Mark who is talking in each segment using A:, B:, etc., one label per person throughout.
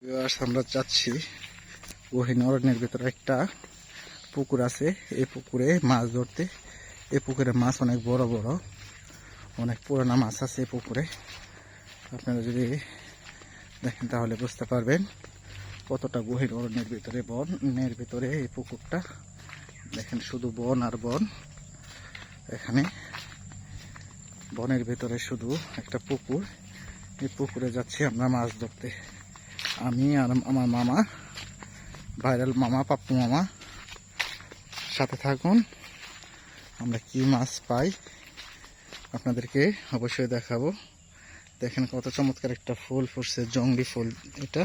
A: আমরা যাচ্ছি গহীন অরণ্যের ভেতরে একটা পুকুর আছে। এই পুকুরে মাছ ধরতে। এই পুকুরে মাছ অনেক বড় বড়, অনেক পুরানা মাছ আছে এই পুকুরে। আপনারা যদি দেখেন তাহলে বুঝতে পারবেন কতটা গহীন অরণ্যের ভিতরে, বনের ভিতরে এই পুকুরটা। দেখেন শুধু বন আর বন। এখানে বনের ভিতরে শুধু একটা পুকুর। এই পুকুরে যাচ্ছি আমরা মাছ ধরতে। আমি আর আমার মামা, ভাইরাল মামা, পাপ্পু মামা, সাথে থাকুন। আমরা কি মাছ পাই আপনাদেরকে অবশ্যই দেখাবো। দেখেন কত চমৎকার একটা ফুল ফুটছে, জংলি ফুল। এটা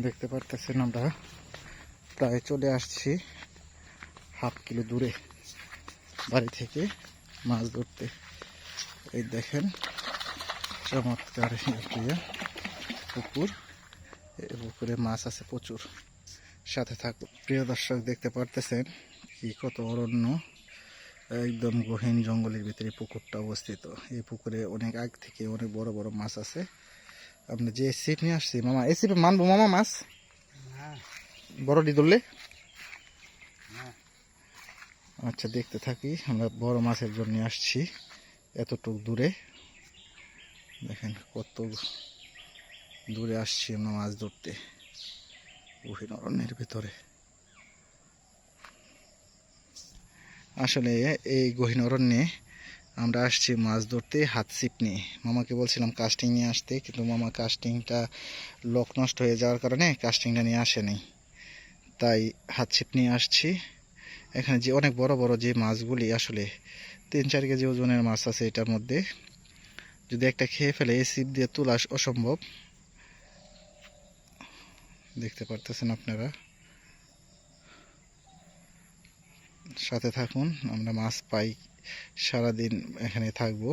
A: দেখতে পারতেছেন। আমরা প্রায় চলে আসছি হাফ কিলো দূরে বাড়ি থেকে মাছ ধরতে। এই দেখেন চমৎকার পুকুর। এই পুকুরে মাছ আছে প্রচুর। সাথে থাকুন। প্রিয় দর্শক, দেখতে পারতেছেন কি কত অরণ্য, একদম গহীন জঙ্গলের ভিতরে পুকুরটা অবস্থিত। এই পুকুরে অনেক আগ থেকে অনেক বড় বড় মাছ আছে। আমরা যে ছিপ নিয়ে আসছি মামা, এই ছিপে মানবো মামা মাছ? বড়টি ধরলে আচ্ছা, দেখতে থাকি। আমরা বড় মাছের জন্য আসছি এতটুক দূরে। দেখেন কত দূরে আসছি আমরা মাছ ধরতে গহীন অরণ্যের ভিতরে। আসলে এই গহীন অরণ্যে আমরা আসছি মাছ ধরতে হাত ছিপ নিয়ে। মামাকে বলছিলাম কাস্টিং নিয়ে আসতে, কিন্তু মামা কাস্টিংটা লক নষ্ট হয়ে যাওয়ার কারণে কাস্টিংটা নিয়ে আসেনি। তাই হাত ছিপ নিয়ে আসছি। এখানে যে অনেক বড় বড় যে মাছগুলি, আসলে 3-4 কেজি ওজনের মাছ আছে এটার মধ্যে। যদি একটা খেয়ে ফেলে এই ছিপ দিয়ে তোলা অসম্ভব। দেখতে পারতেছেন আপনারা, সাথে থাকুন। আমরা মাছ পাই, সারাদিন এখানে থাকবো।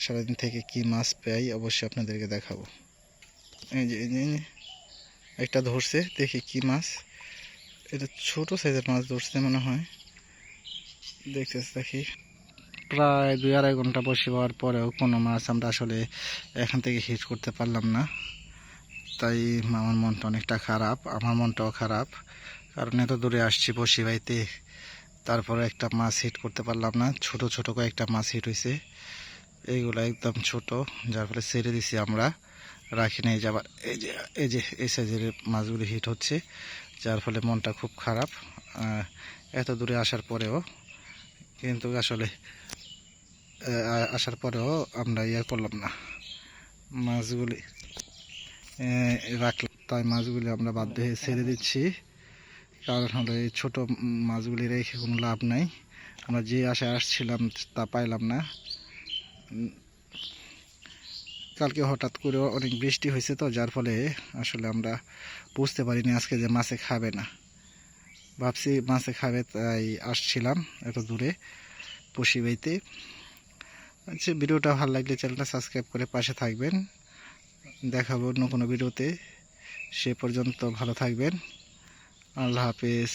A: সারাদিন থেকে কি মাছ পাই অবশ্যই আপনাদেরকে দেখাবো। এই যে একটা ধরছে, দেখি কি মাছ। এটা ছোট সাইজের মাছ ধরছে মনে হয়। দেখি প্রায় 2-2.5 ঘন্টা বসে হওয়ার পরেও কোনো মাছ আমরা আসলে এখান থেকে হিট করতে পারলাম না। তাই আমার মনটা অনেকটা খারাপ, আমার মনটাও খারাপ। কারণ এত দূরে আসছি বসি ভাইতে, তারপরে একটা মাছ হিট করতে পারলাম না। ছোট ছোট কয়েকটা মাছ হিট হয়েছে, এইগুলো একদম ছোট, যার ফলে ছেড়ে দিছি আমরা, রাখি নিয়ে যাবার। এই সাইজের মাছগুলি হিট হচ্ছে, যার ফলে মনটা খুব খারাপ এত দূরে আসার পরেও। কিন্তু আসলে আসার পরেও আমরা করলাম না, মাছগুলি রাখলাম। তাই মাছগুলি আমরা বাধ্য হয়ে ছেড়ে দিচ্ছি। কারণ হলো এই ছোট মাছগুলি রেখে কোনো লাভ নাই। আমরা যে আশায় আসছিলাম তা পাইলাম না। কালকে হঠাৎ করে অনেক বৃষ্টি হয়েছে, তো যার ফলে আসলে আমরা বুঝতে পারিনি আজকে যে মাছে খাবে না। ভাবছি মাছে খাবে, তাই আসছিলাম এত দূরে পশি বাইতে। আচ্ছা, ভিডিওটা ভালো লাগলে চ্যানেলটা সাবস্ক্রাইব করে পাশে থাকবেন। দেখাবো অন্য কোনো ভিডিওতে। সে পর্যন্ত ভালো থাকবেন। আল্লাহ হাফেজ।